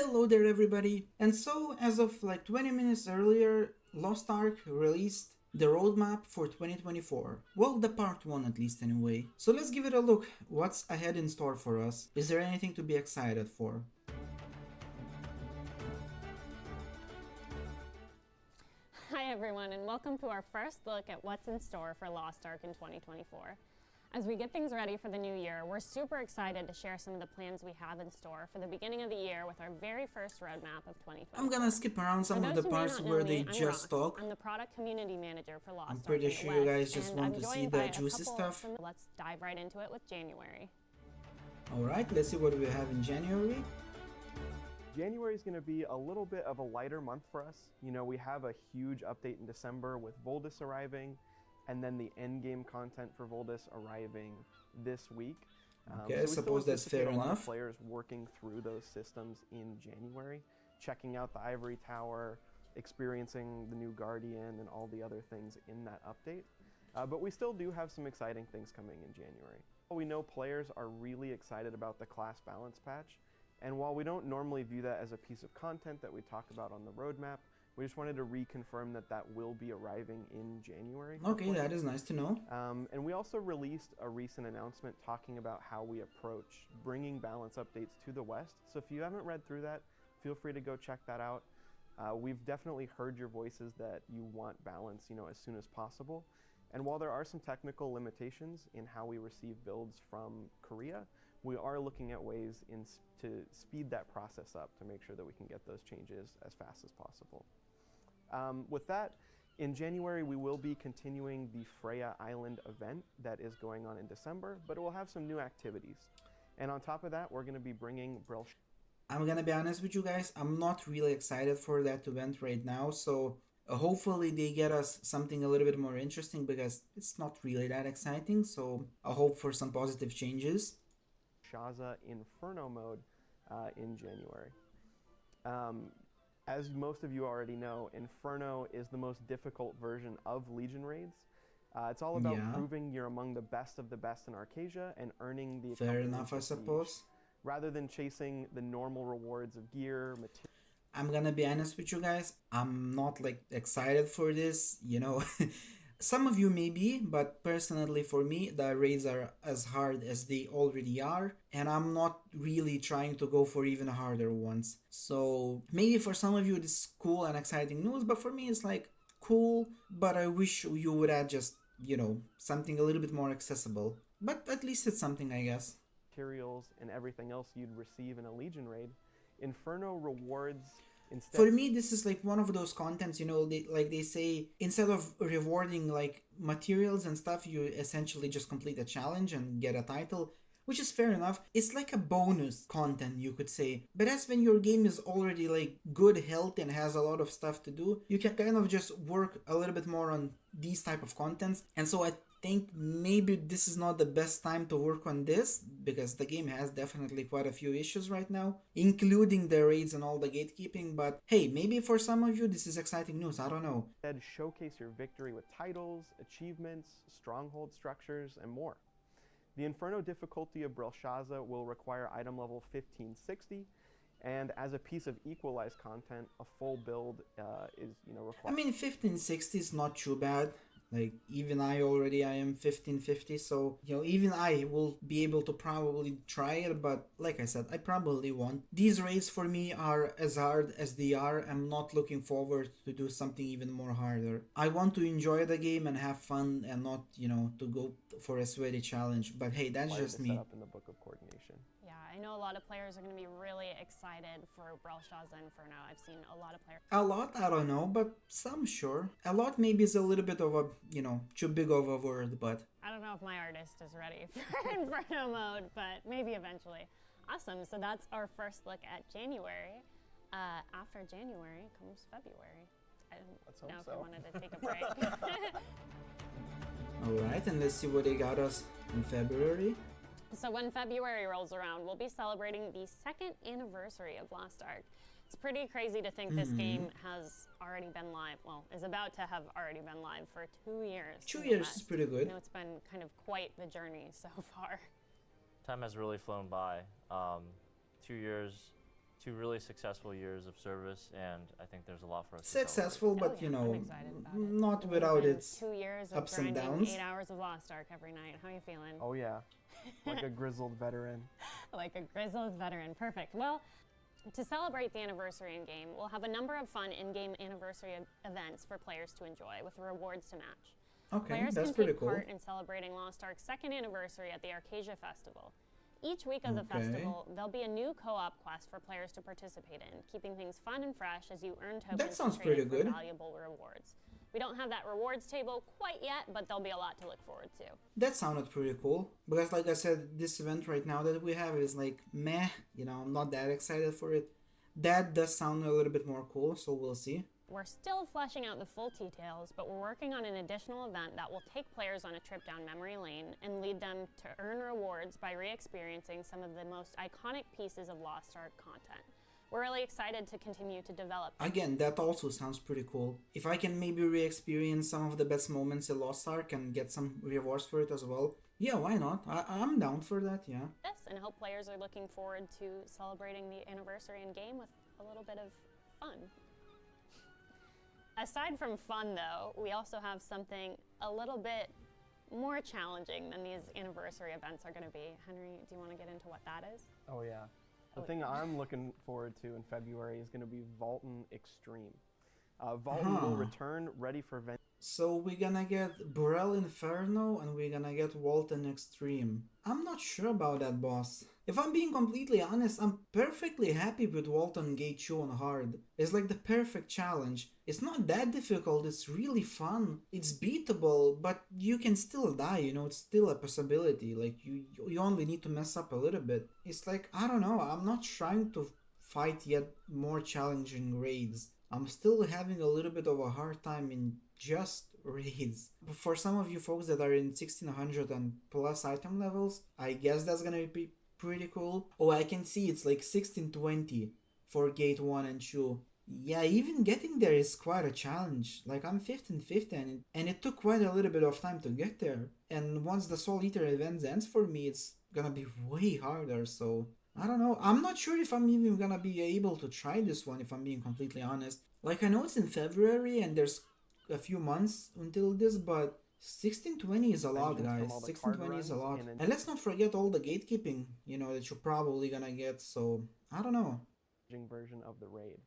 Hello there everybody! And so, as of like 20 minutes earlier, Lost Ark released the roadmap for 2024. Well, the part 1 at least anyway. So let's give it a look. What's ahead in store for us? Is there anything to be excited for? Hi everyone, and welcome to our first look at what's in store for Lost Ark in 2024. As we get things ready for the new year, we're super excited to share some of the plans we have in store for the beginning of the year with our very first roadmap of 2024. I'm gonna skip around some of the parts where they just talk. I'm the product community manager for Lost Ark. I'm pretty sure you guys just want to see the juicy stuff. Let's dive right into it with January. Alright, let's see what we have in January. January is going to be a little bit of a lighter month for us. You know, we have a huge update in December with Voldis arriving, and then the end game content for Voldis arriving this week. Okay, I suppose that's fair enough. A lot of players working through those systems in January, checking out the Ivory Tower, experiencing the new Guardian and all the other things in that update. But we still do have some exciting things coming in January. We know players are really excited about the class balance patch. And while we don't normally view that as a piece of content that we talk about on the roadmap, we just wanted to reconfirm that that will be arriving in January. Okay, that is nice to know. And we also released a recent announcement talking about how we approach bringing balance updates to the West. So if you haven't read through that, feel free to go check that out. We've definitely heard your voices that you want balance, as soon as possible. And while there are some technical limitations in how we receive builds from Korea, we are looking at ways to speed that process up to make sure that we can get those changes as fast as possible. With that, in January, we will be continuing the Freya Island event that is going on in December, but it will have some new activities. And on top of that, we're going to be bringing Brill. I'm gonna be honest with you guys, I'm not really excited for that event right now, so hopefully they get us something a little bit more interesting because it's not really that exciting, so I hope for some positive changes. Shaza Inferno mode in January. As most of you already know, Inferno is the most difficult version of Legion raids. It's all about proving you're among the best of the best in Arcasia and earning the fair enough, I suppose. Rather than chasing the normal rewards of gear, material. I'm gonna be honest with you guys, I'm not like excited for this, Some of you may be, but personally for me, the raids are as hard as they already are, and I'm not really trying to go for even harder ones. So maybe for some of you it's cool and exciting news, but for me it's like cool, but I wish you would add just, something a little bit more accessible. But at least it's something, I guess. Materials and everything else you'd receive in a Legion raid. Inferno rewards. For me, this is like one of those contents, they say, instead of rewarding like materials and stuff, you essentially just complete a challenge and get a title, which is fair enough. It's like a bonus content, you could say. But as when your game is already like good health and has a lot of stuff to do, you can kind of just work a little bit more on these type of contents. And so I think maybe this is not the best time to work on this because the game has definitely quite a few issues right now, including the raids and all the gatekeeping. But hey, maybe for some of you this is exciting news, I don't know. Instead, showcase your victory with titles, achievements, stronghold structures, and more. The Inferno difficulty of Belshazzar will require item level 1560, and as a piece of equalized content, a full build is required. I mean, 1560 is not too bad. Like, even I am 1550, so, even I will be able to probably try it, but like I said, I probably won't. These raids for me are as hard as they are. I'm not looking forward to do something even more harder. I want to enjoy the game and have fun and not, to go for a sweaty challenge, but hey, that's just me. Set up in the Book of Coordination. Yeah, I know a lot of players are going to be really excited for Belshazzar Inferno. I've seen a lot of players. A lot, I don't know, but some sure. A lot maybe is a little bit of a, too big of a word, but... I don't know if my artist is ready for Inferno mode, but maybe eventually. Awesome, so that's our first look at January. After January comes February. I don't know if I wanted to take a break. Alright, and let's see what they got us in February. So when February rolls around, we'll be celebrating the 2nd anniversary of Lost Ark. It's pretty crazy to think this game has already been live, is about to have already been live for 2 years. 2 years is pretty good. It's been kind of quite the journey so far. Time has really flown by. 2 years 2 really successful years of service, and I think there's a lot for us to celebrate. Successful, but Oh, yeah, I'm excited about it. not We've without been its 2 years of ups and grinding downs. 8 hours of Lost Ark every night. How are you feeling? Oh yeah, like a grizzled veteran. Like a grizzled veteran. Perfect. Well, to celebrate the anniversary in-game, we'll have a number of fun in-game anniversary events for players to enjoy with rewards to match. Okay, Players that's can pretty take cool. part in celebrating Lost Ark's second anniversary at the Arcadia Festival. Each week of the Okay. festival, there'll be a new co-op quest for players to participate in, keeping things fun and fresh as you earn tokens sounds to trade pretty in for good. valuable rewards. We don't have that rewards table quite yet, but there'll be a lot to look forward to. That sounded pretty cool. Because like I said, this event right now that we have is like meh, I'm not that excited for it. That does sound a little bit more cool, so we'll see. We're still fleshing out the full details, but we're working on an additional event that will take players on a trip down memory lane and lead them to earn rewards by re-experiencing some of the most iconic pieces of Lost Ark content. We're really excited to continue to develop. Again, that also sounds pretty cool. If I can maybe re-experience some of the best moments in Lost Ark and get some rewards for it as well, yeah, why not? I'm down for that, yeah. This, and hope players are looking forward to celebrating the anniversary in game with a little bit of fun. Aside from fun, though, we also have something a little bit more challenging than these anniversary events are going to be. Henry, do you want to get into what that is? Oh yeah. The thing I'm looking forward to in February is going to be Vaulton Extreme. Vaulton will return ready for event. So we're gonna get Burrell Inferno and we're gonna get Walton Extreme. I'm not sure about that, boss. If I'm being completely honest, I'm perfectly happy with Walton Gate 2 on hard. It's like the perfect challenge. It's not that difficult, it's really fun. It's beatable, but you can still die, it's still a possibility. Like, you only need to mess up a little bit. It's like, I don't know, I'm not trying to fight yet more challenging raids. I'm still having a little bit of a hard time in just raids. For some of you folks that are in 1600 and plus item levels, I guess that's gonna be pretty cool. Oh, I can see it's like 1620 for gate 1 and 2. Yeah, even getting there is quite a challenge. Like, I'm 1550 and it took quite a little bit of time to get there. And once the Soul Eater event ends for me, it's gonna be way harder, so I don't know. I'm not sure if I'm even gonna be able to try this one, if I'm being completely honest. Like, I know it's in February and there's a few months until this, but 1620 is a lot, guys. 1620 is a lot. And let's not forget all the gatekeeping, that you're probably gonna get, so I don't know. Version of the raid.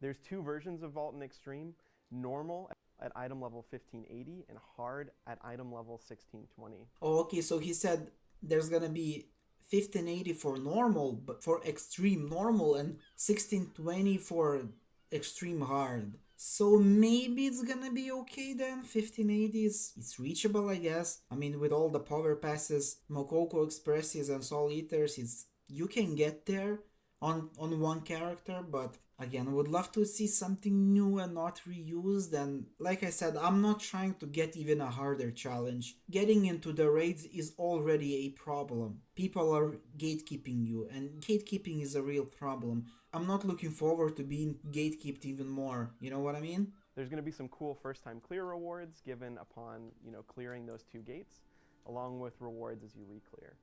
There's 2 versions of Vaulton Extreme: normal at item level 1580 and hard at item level 1620. Oh, okay, so he said there's gonna be 1580 for normal, but for extreme normal, and 1620 for extreme hard. So maybe it's gonna be okay then. 1580 it's reachable, I guess. I mean, with all the power passes, Mokoko Expresses and Soul Eaters, you can get there on one character, but again, I would love to see something new and not reused. And like I said, I'm not trying to get even a harder challenge. Getting into the raids is already a problem. People are gatekeeping you, and gatekeeping is a real problem. I'm not looking forward to being gatekeeped even more. You know what I mean? There's going to be some cool first-time clear rewards given upon, clearing those 2 gates, along with rewards as you re-clear.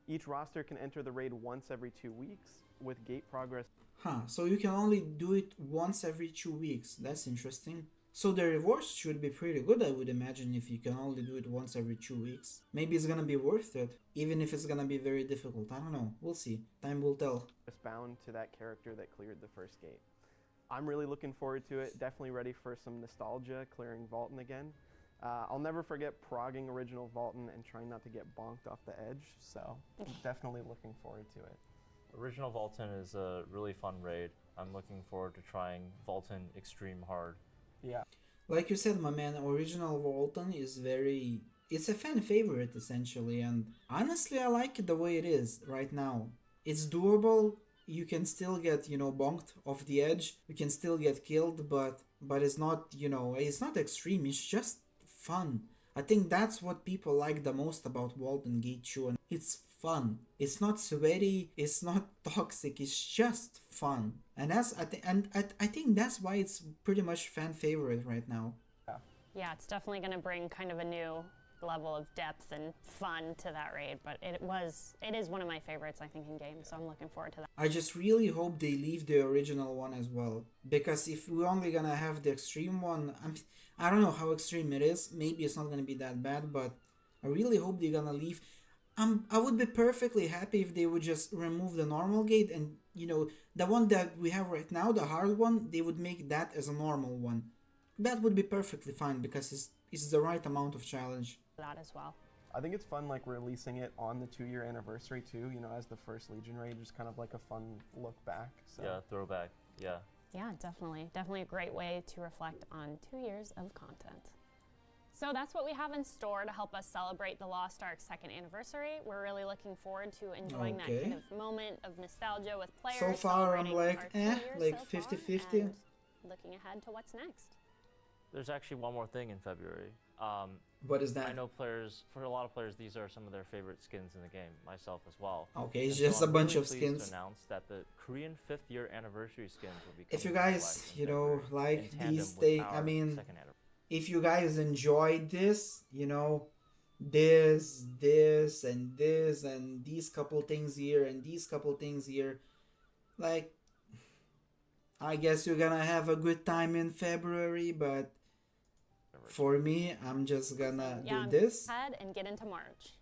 Each roster can enter the raid once every 2 weeks, with gate progress. So you can only do it once every 2 weeks. That's interesting. So the rewards should be pretty good, I would imagine, if you can only do it once every 2 weeks. Maybe it's gonna be worth it, even if it's gonna be very difficult. I don't know. We'll see. Time will tell. Bound to that character that cleared the first gate. I'm really looking forward to it. Definitely ready for some nostalgia, clearing Vaulton again. I'll never forget progging original Vaulton and trying not to get bonked off the edge, so definitely looking forward to it. Original Vaulton is a really fun raid. I'm looking forward to trying Vaulton Extreme Hard. Yeah. Like you said, my man, original Vaulton is it's a fan favorite, essentially, and honestly, I like it the way it is right now. It's doable. You can still get, bonked off the edge. You can still get killed, but it's not, it's not extreme. It's just fun. I think that's what people like the most about Walton Gate 2, and it's fun. It's not sweaty, it's not toxic, it's just fun. And I think that's why it's pretty much fan favorite right now. Yeah, it's definitely going to bring kind of a new level of depth and fun to that raid, but it is one of my favorites, I think, in game, so I'm looking forward to that. I just really hope they leave the original one as well, because if we're only gonna have the extreme one, I don't know how extreme it is. Maybe it's not gonna be that bad, but I really hope they're gonna leave. I would be perfectly happy if they would just remove the normal gate, and the one that we have right now, the hard one, they would make that as a normal one. That would be perfectly fine because it's the right amount of challenge. That as well. I think it's fun like releasing it on the 2-year anniversary too, as the first Legion raid, just kind of like a fun look back. So. Yeah, throwback, yeah. Yeah, definitely. Definitely a great way to reflect on 2 years of content. So that's what we have in store to help us celebrate the Lost Ark's 2nd anniversary. We're really looking forward to enjoying that kind of moment of nostalgia with players. So far I'm like 50-50. Looking ahead to what's next. There's actually one more thing in February. What is that? I know for a lot of players, these are some of their favorite skins in the game, myself as well. Okay, it's and just so a I'm bunch really of pleased skins. to announce that the Korean 5th year anniversary skins will be coming If you to guys, life in like tandem these with things, our I mean, 2nd anniversary. if you guys enjoyed this, this, and this, and these couple things here, and these couple things here, like, I guess you're gonna have a good time in February, but for me, I'm just gonna do this. Ahead and get into March.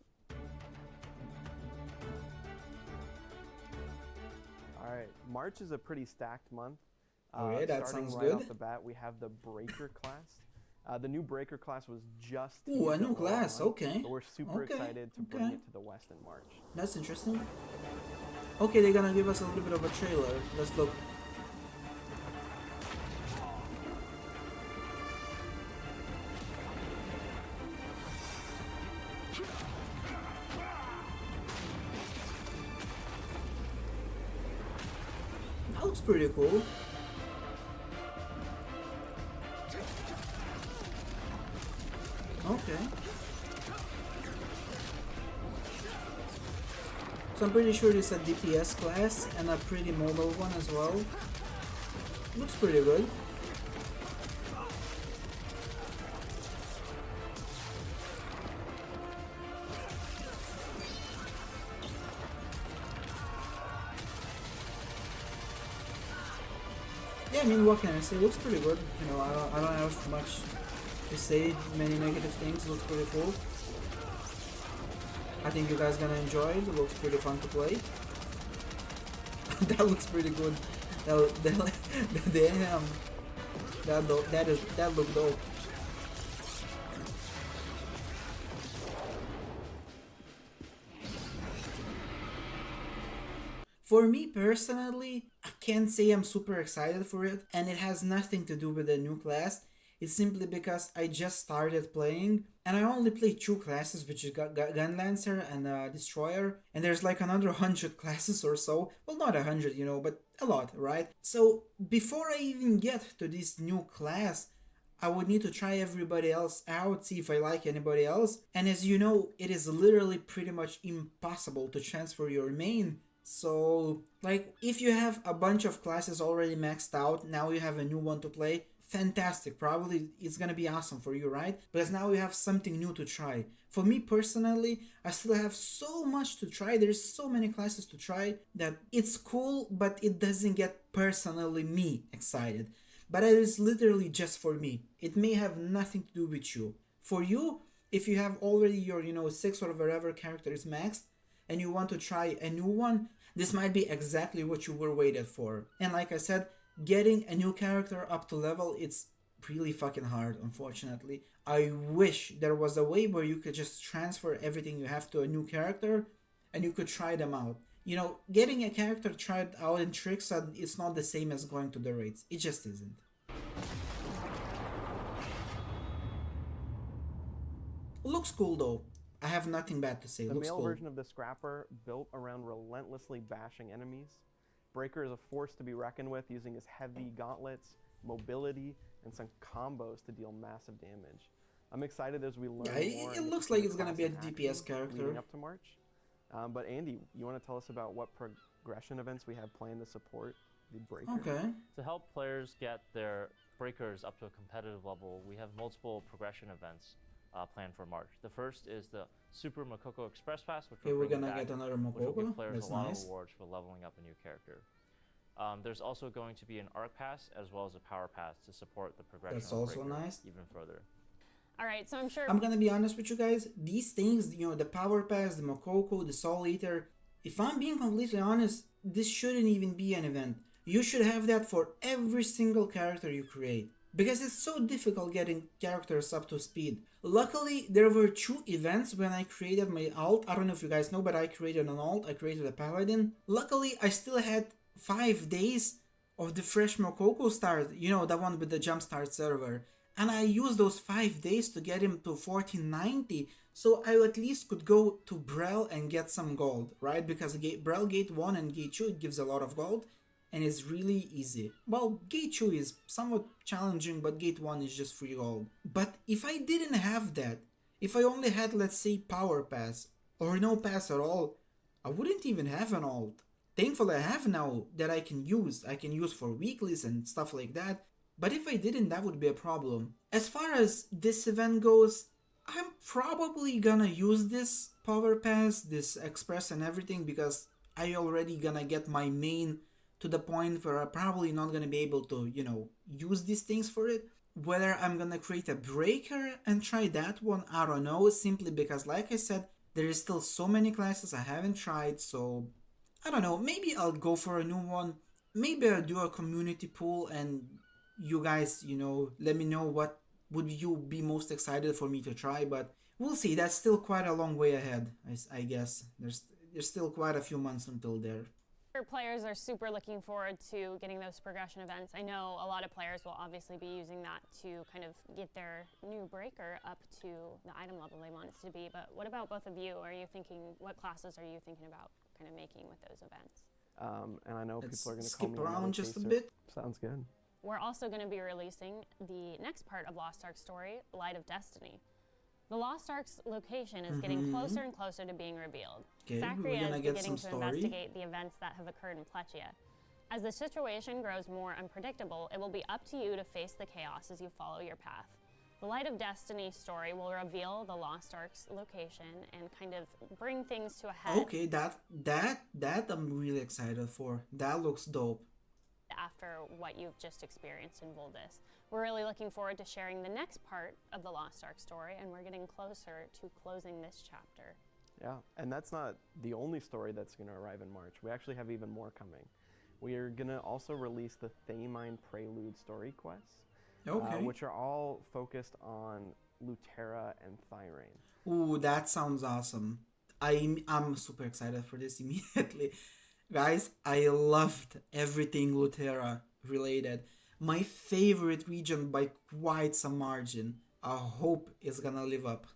All right, March is a pretty stacked month. Okay, that sounds right good. off the bat, we have the Breaker class. The new Breaker class was just Ooh, a teased new at class, World okay. So we're super excited to bring it to the West in March. That's interesting. Okay, they're gonna give us a little bit of a trailer. Let's look. That looks pretty cool. Okay. So I'm pretty sure it's a DPS class and a pretty mobile one as well. Looks pretty good. Yeah, I mean, what can I say? Looks pretty good. I don't have much to say. Many negative things. Looks pretty cool. I think you guys gonna enjoy it. It looks pretty fun to play. That looks pretty good. Damn. That looked dope. For me personally, I can't say I'm super excited for it, and it has nothing to do with the new class. It's simply because I just started playing, and I only played 2 classes, which is Gun Lancer and Destroyer, and there's like another 100 classes or so. Well, not 100, but a lot, right? So before I even get to this new class, I would need to try everybody else out, see if I like anybody else. And as you know, it is literally pretty much impossible to transfer your main. So, like, if you have a bunch of classes already maxed out, now you have a new one to play, fantastic. Probably it's gonna be awesome for you, right? Because now you have something new to try. For me personally, I still have so much to try. There's so many classes to try that it's cool, but it doesn't get personally me excited. But it is literally just for me. It may have nothing to do with you. For you, if you have already your 6 or whatever characters maxed, and you want to try a new one, this might be exactly what you were waited for. And like I said, getting a new character up to level, it's really fucking hard, unfortunately. I wish there was a way where you could just transfer everything you have to a new character and you could try them out. Getting a character tried out in Trixad, it's not the same as going to the raids. It just isn't. Looks cool though. I have nothing bad to say. The Looks male cool. version of the Scrapper built around relentlessly bashing enemies. Breaker is a force to be reckoned with, using his heavy gauntlets, mobility, and some combos to deal massive damage. I'm excited as we learn more. It looks like it's gonna be a DPS character. Leading up to March. But Andy, you want to tell us about what progression events we have planned to support the Breaker? Okay. To help players get their breakers up to a competitive level, we have multiple progression events planned for March. The first is the Super Makoko Express Pass, which Okay, will we're bring gonna back, get another which will Mokoko. give players That's a lot nice. of rewards for leveling up a new character. There's also going to be an Arc Pass as well as a Power Pass to support the progression That's of also Breaker nice. even further. All right, so I'm sure I'm gonna be honest with you guys. These things, the Power Pass, the Mokoko, the Soul Eater. If I'm being completely honest, this shouldn't even be an event. You should have that for every single character you create. Because it's so difficult getting characters up to speed. Luckily, there were 2 events when I created my alt. I don't know if you guys know, but I created an alt. I created a paladin. Luckily, I still had 5 days of the fresh Mokoko start. The one with the jumpstart server. And I used those 5 days to get him to 1490. So I at least could go to Brel and get some gold, right? Because Brel Gate 1 and Gate 2, it gives a lot of gold. And it's really easy. Well, Gate 2 is somewhat challenging, but Gate 1 is just free gold. But if I didn't have that, if I only had, let's say, Power Pass, or no pass at all, I wouldn't even have an alt. Thankfully, I have now that I can use. I can use for weeklies and stuff like that. But if I didn't, that would be a problem. As far as this event goes, I'm probably gonna use this Power Pass, this Express and everything, because I already gonna get my main to the point where I'm probably not gonna be able to, use these things for it. Whether I'm gonna create a breaker and try that one, I don't know, simply because, like I said, there is still so many classes I haven't tried, so I don't know, maybe I'll go for a new one. Maybe I'll do a community pool and you guys, let me know what would you be most excited for me to try, but we'll see. That's still quite a long way ahead, I guess. There's still quite a few months until there. players are super looking forward to getting those progression events. I know a lot of players will obviously be using that to kind of get their new breaker up to the item level they want it to be, but what about both of you? What classes are you thinking about kind of making with those events? And I know Let's people are going to call me skip around just a chaser. bit. Sounds good. We're also going to be releasing the next part of Lost Ark's story, Light of Destiny. The Lost Ark's location is getting closer and closer to being revealed. Okay, we're Zachria gonna is get beginning some to story. investigate the events that have occurred in Plechia. As the situation grows more unpredictable, it will be up to you to face the chaos as you follow your path. The Light of Destiny story will reveal the Lost Ark's location and kind of bring things to a head. Okay, that I'm really excited for. That looks dope. After what you've just experienced in Voldis. We're really looking forward to sharing the next part of the Lost Ark story, and we're getting closer to closing this chapter. Yeah, and that's not the only story that's going to arrive in March. We actually have even more coming. We are going to also release the Thamine Prelude story quests, Okay. which are all focused on Lutera and Thyrane. Ooh, that sounds awesome. I'm super excited for this immediately. Guys, I loved everything Lutera related. My favorite region by quite some margin. I hope it's gonna live up.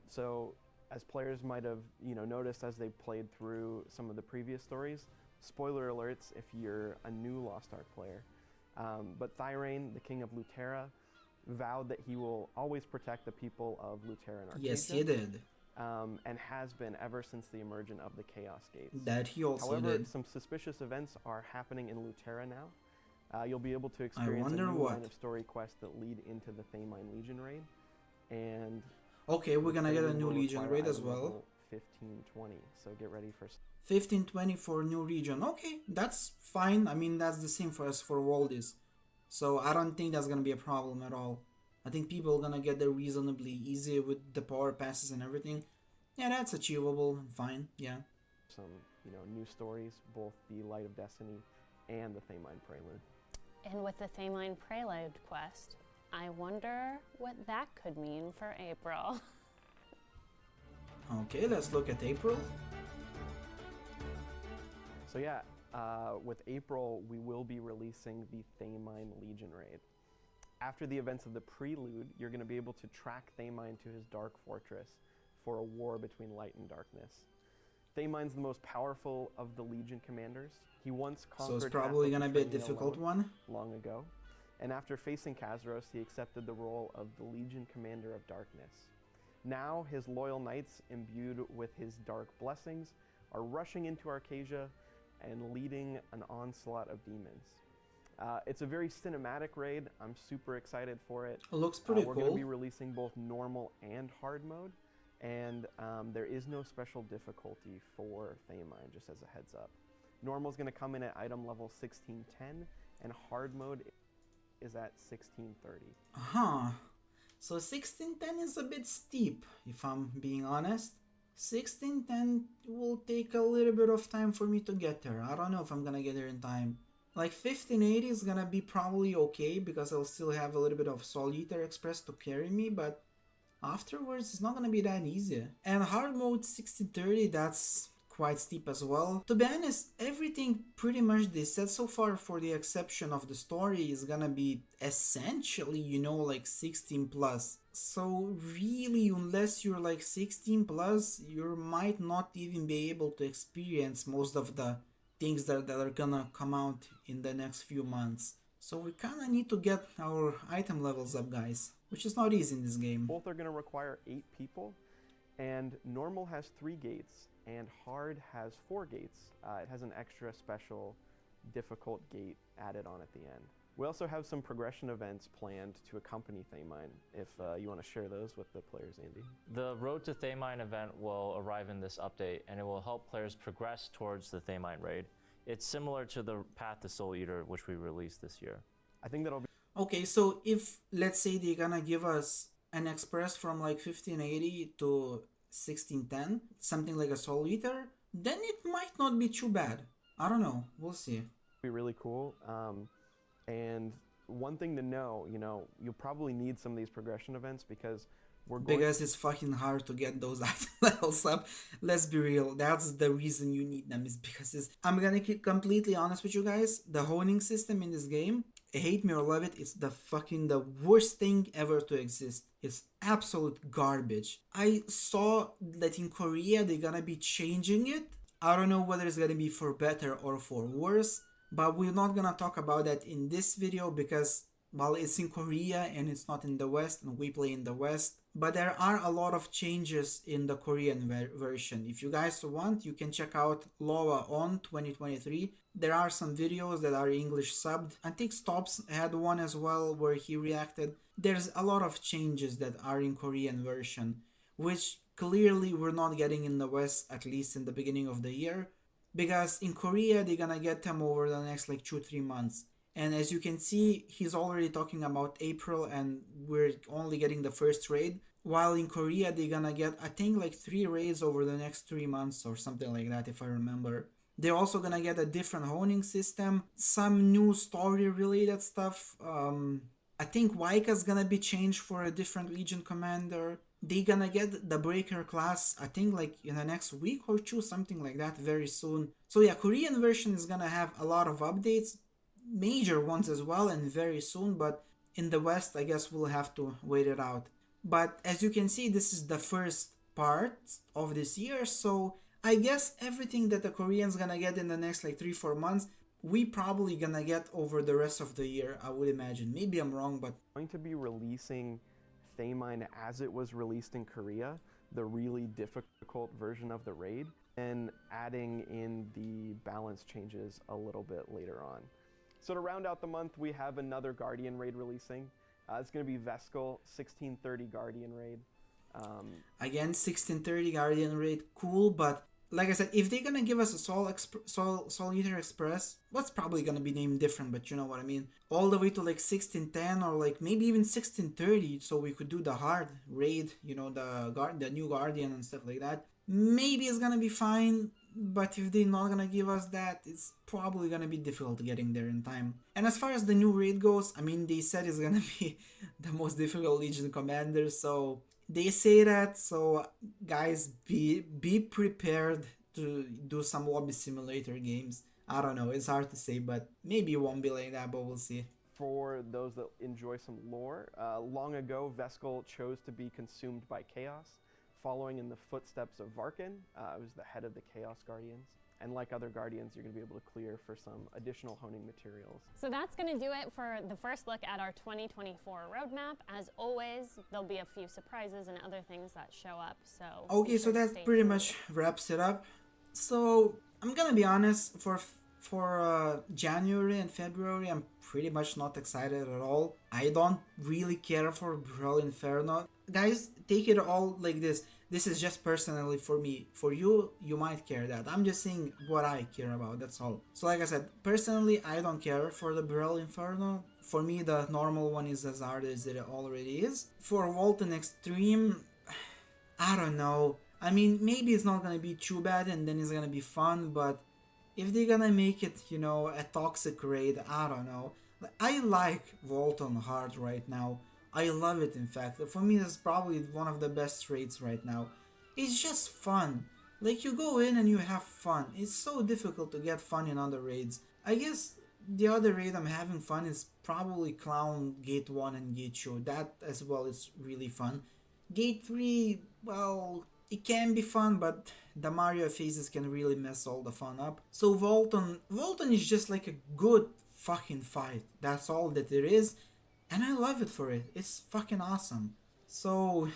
So, as players might have noticed as they played through some of the previous stories, spoiler alerts if you're a new Lost Ark player. But Thyrane, the king of Lutera, vowed that he will always protect the people of Lutera and Arcadia. Yes, he did. And has been ever since the emergence of the Chaos Gates. That he also However, did. some suspicious events are happening in Lutera now. You'll be able to experience a wonder new what. line of story quests that lead into the Thamine Legion raid. And Okay, we're gonna get a Thamine new will Legion require raid as item well. level 1520, so get ready for 1520 for new region. Okay, that's fine. I mean, that's the same for us for Voldis. So I don't think that's gonna be a problem at all. I think people are gonna get there reasonably easy with the power passes and everything. Yeah, that's achievable. Fine. Yeah. some new stories, both the Light of Destiny and the Thamine Prelude. And with the Thamine Prelude quest, I wonder what that could mean for April. Okay, let's look at April. So yeah, with April, we will be releasing the Thamine Legion raid. After the events of the Prelude, you're going to be able to track Thamine to his dark fortress for a war between light and darkness. Thamine's the most powerful of the Legion commanders. He once conquered So it's probably half of gonna be a Eternia difficult alone one. long ago. And after facing Khazros, he accepted the role of the Legion Commander of Darkness. Now, his loyal knights, imbued with his dark blessings, are rushing into Arcadia and leading an onslaught of demons. It's a very cinematic raid. I'm super excited for it. Looks pretty We're cool. going to be releasing both normal and hard mode, and there is no special difficulty for Thamine, just as a heads up. Normal is going to come in at item level 1610, and hard mode is at 1630. Huh. So 1610 is a bit steep, if I'm being honest. 1610 will take a little bit of time for me to get there. I don't know if I'm gonna get there in time. Like 1580 is gonna be probably okay because I'll still have a little bit of Soul Eater Express to carry me, but afterwards it's not gonna be that easy. And hard mode 1630, that's quite steep as well. To be honest, everything pretty much they said so far, for the exception of the story, is gonna be essentially, you know, like 16 plus. So really, unless you're like 16 plus, you might not even be able to experience most of the things that are gonna come out in the next few months. So we kinda need to get our item levels up, guys, which is not easy in this game. Both are going to require 8 people, and normal has 3 gates, and hard has 4 gates. It has an extra special difficult gate added on at the end. We also have some progression events planned to accompany Thamine, if you want to share those with the players, Andy. The Road to Thamine event will arrive in this update, and it will help players progress towards the Thamine raid. It's similar to the Path to Soul Eater, which we released this year. I think that'll be Okay, so if, let's say, they're gonna give us an express from like 1580 to 1610, something like a Soul Eater, then it might not be too bad. I don't know, we'll see. really cool. And one thing to know, you know, you'll probably need some of these progression events because Because it's fucking hard to get those item levels up. Let's be real, that's the reason you need them, is because I'm gonna keep completely honest with you guys, the honing system in this game, hate me or love it, it's the worst thing ever to exist. It's absolute garbage. I saw that in Korea they're gonna be changing it. I don't know whether it's gonna be for better or for worse, but we're not gonna talk about that in this video because, well, it's in Korea and it's not in the West, and we play in the West. But there are a lot of changes in the Korean version. If you guys want, you can check out Loa on 2023. There are some videos that are English subbed. I think Stops had one as well where he reacted. There's a lot of changes that are in Korean version, which clearly we're not getting in the West, at least in the beginning of the year. Because in Korea, they're gonna get them over the next like 2-3 months. And as you can see, he's already talking about April and we're only getting the first raid. While in Korea, they're gonna get, I think, like 3 raids over the next 3 months or something like that, if I remember. They're also gonna get a different honing system, some new story related stuff. I think Waika's gonna be changed for a different Legion commander. They're gonna get the Breaker class, I think, like in the next week or 2, something like that, very soon. So yeah, Korean version is gonna have a lot of updates, major ones as well, and very soon. But in the West, I guess we'll have to wait it out. But as you can see, this is the first part of this year, so I guess everything that the Koreans gonna get in the next like 3-4 months, we probably gonna get over the rest of the year, I would imagine. Maybe I'm wrong, but going to be releasing Thamine as it was released in Korea, the really difficult version of the raid, and adding in the balance changes a little bit later on. So to round out the month, we have another Guardian raid releasing. It's going to be Vescal 1630 Guardian raid. Again, 1630 Guardian raid, cool, but like I said, if they're gonna give us a Soul Eater Express, what's probably gonna be named different, but you know what I mean, all the way to like 1610 or like maybe even 1630, so we could do the hard raid, you know, the new Guardian and stuff like that. Maybe it's gonna be fine, but if they're not gonna give us that, it's probably gonna be difficult getting there in time. And as far as the new raid goes, I mean, they said it's gonna be the most difficult Legion commander, so they say that, so guys, be prepared to do some lobby simulator games. I don't know, it's hard to say, but maybe it won't be like that, but we'll see. For those that enjoy some lore, long ago, Vescal chose to be consumed by chaos, following in the footsteps of Varkin. It was the head of the Chaos Guardians. And like other Guardians, you're going to be able to clear for some additional honing materials. So that's going to do it for the first look at our 2024 roadmap. As always, there'll be a few surprises and other things that show up. So okay, so that pretty much wraps it up. So I'm gonna be honest, for For January and February, I'm pretty much not excited at all. I don't really care for Brawl Inferno. Guys, take it all like this. This is just personally for me. For you, you might care that. I'm just saying what I care about, that's all. So like I said, personally, I don't care for the Brawl Inferno. For me, the normal one is as hard as it already is. For Walton Extreme, I don't know. I mean, maybe it's not gonna be too bad and then it's gonna be fun, but if they're gonna make it, you know, a toxic raid, I don't know. I like Walton hard right now. I love it, in fact. For me, it's probably one of the best raids right now. It's just fun. Like, you go in and you have fun. It's so difficult to get fun in other raids. I guess the other raid I'm having fun is probably Clown Gate 1 and Gate 2. That as well is really fun. Gate 3, well, it can be fun, but the Mario phases can really mess all the fun up. So Walton is just like a good fucking fight. That's all that it is. And I love it for it. It's fucking awesome. So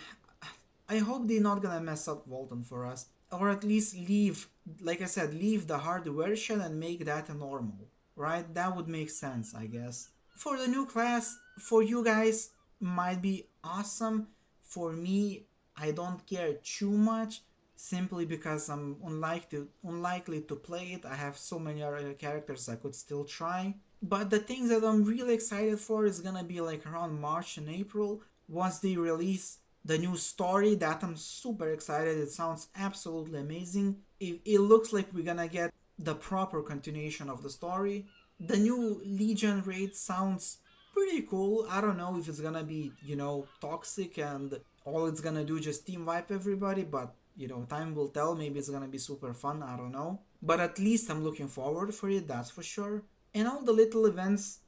I hope they're not gonna mess up Walton for us. Or at least leave, like I said, leave the hard version and make that a normal. Right? That would make sense, I guess. For the new class, for you guys, might be awesome. For me, I don't care too much. Simply because I'm unlikely to play it. I have so many other characters I could still try. But the things that I'm really excited for is gonna be like around March and April. Once they release the new story, that I'm super excited. It sounds absolutely amazing. It looks like we're gonna get the proper continuation of the story. The new Legion raid sounds pretty cool. I don't know if it's gonna be, you know, toxic and all it's gonna do just team wipe everybody, but you know, time will tell. Maybe it's gonna be super fun, I don't know. But at least I'm looking forward for it, that's for sure. And all the little events,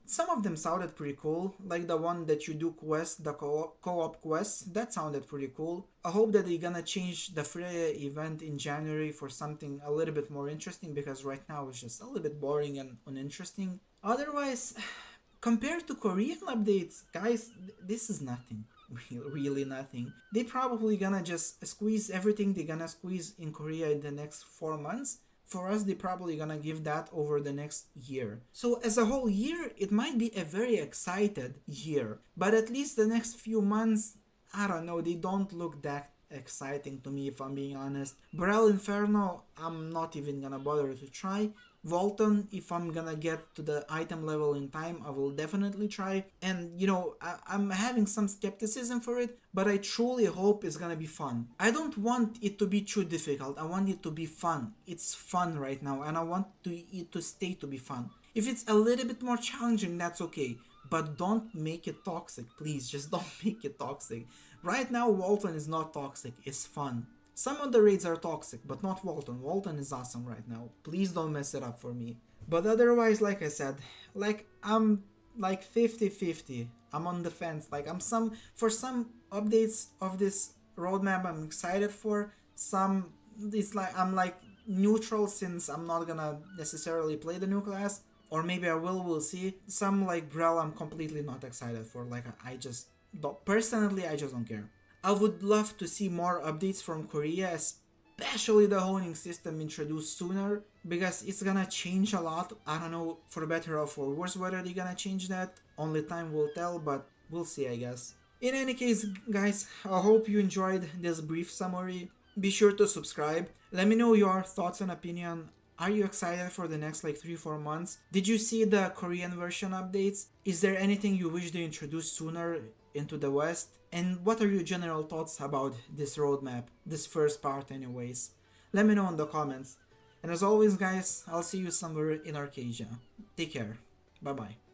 some of them sounded pretty cool. Like the one that you do quest, the co-op quest, that sounded pretty cool. I hope that they're gonna change the Freya event in January for something a little bit more interesting, because right now it's just a little bit boring and uninteresting. Otherwise, compared to Korean updates, guys, this is nothing. Really nothing. They probably gonna just squeeze everything they're gonna squeeze in Korea in the next 4 months. For us, they probably gonna give that over the next year. So as a whole year, it might be a very excited year. But at least the next few months, I don't know, they don't look that exciting to me, if I'm being honest. Brawl Inferno, I'm not even gonna bother to try. Walton, if I'm gonna get to the item level in time, I will definitely try. And you know, I'm having some skepticism for it, but I truly hope it's gonna be fun. I don't want it to be too difficult. I want it to be fun. It's fun right now, and I want it to stay to be fun. If it's a little bit more challenging, that's okay. But don't make it toxic, please. Just don't make it toxic. Right now, Walton is not toxic. It's fun. Some of the raids are toxic, but not Walton. Walton is awesome right now. Please don't mess it up for me. But otherwise, like I said, like I'm like 50-50. I'm on the fence. Like for some updates of this roadmap I'm excited for. Some it's like I'm like neutral, since I'm not gonna necessarily play the new class. Or maybe I will, we'll see. Some like Brawl I'm completely not excited for. Like I just don't, personally I just don't care. I would love to see more updates from Korea, especially the honing system introduced sooner, because it's gonna change a lot. I don't know, for better or for worse, whether they're gonna change that. Only time will tell, but we'll see, I guess. In any case, guys, I hope you enjoyed this brief summary. Be sure to subscribe. Let me know your thoughts and opinion. Are you excited for the next like 3-4 months? Did you see the Korean version updates? Is there anything you wish they introduced sooner into the West? And what are your general thoughts about this roadmap, this first part anyways? Let me know in the comments. And as always, guys, I'll see you somewhere in Arcadia. Take care. Bye bye.